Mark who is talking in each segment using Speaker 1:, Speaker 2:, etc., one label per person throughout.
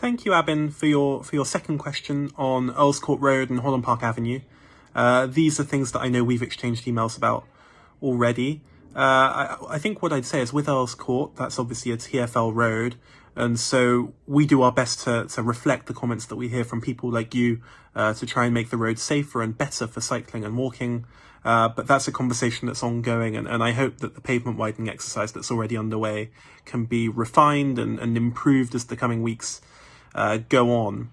Speaker 1: Thank you, Abhin, for your second question on Earl's Court Road and Holland Park Avenue. These are things that I know we've exchanged emails about already. I think what I'd say is with Earl's Court, that's obviously a TfL road, and so we do our best to reflect the comments that we hear from people like you to try and make the road safer and better for cycling and walking. But that's a conversation that's ongoing, and I hope that the pavement widening exercise that's already underway can be refined and improved as the coming weeks go on.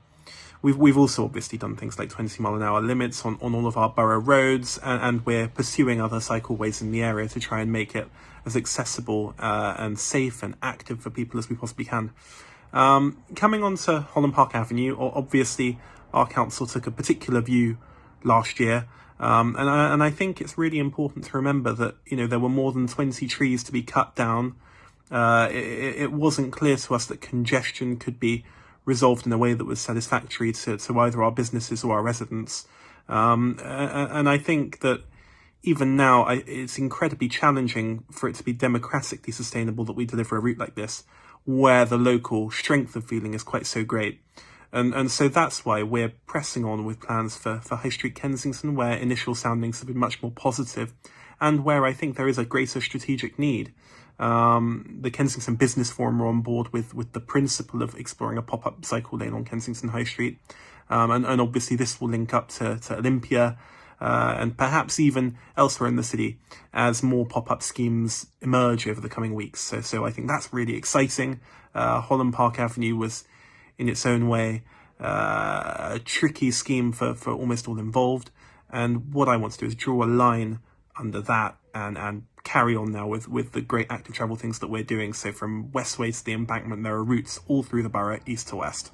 Speaker 1: We've also obviously done things like 20-mile-an-hour limits on all of our borough roads, and we're pursuing other cycleways in the area to try and make it as accessible and safe and active for people as we possibly can. Coming on to Holland Park Avenue, obviously our council took a particular view last year, and I think it's really important to remember that, you know, there were more than 20 trees to be cut down. It wasn't clear to us that congestion could be resolved in a way that was satisfactory to either our businesses or our residents. And I think that even now, it's incredibly challenging for it to be democratically sustainable that we deliver a route like this, where the local strength of feeling is quite so great. And so that's why we're pressing on with plans for High Street Kensington, where initial soundings have been much more positive, and where I think there is a greater strategic need. The Kensington Business Forum are on board with the principle of exploring a pop-up cycle lane on Kensington High Street. And obviously this will link up to Olympia, and perhaps even elsewhere in the city as more pop-up schemes emerge over the coming weeks. So I think that's really exciting. Holland Park Avenue was, in its own way, a tricky scheme for almost all involved. And what I want to do is draw a line under that and carry on now with the great active travel things that we're doing. So from Westway to the Embankment, there are routes all through the borough, east to west.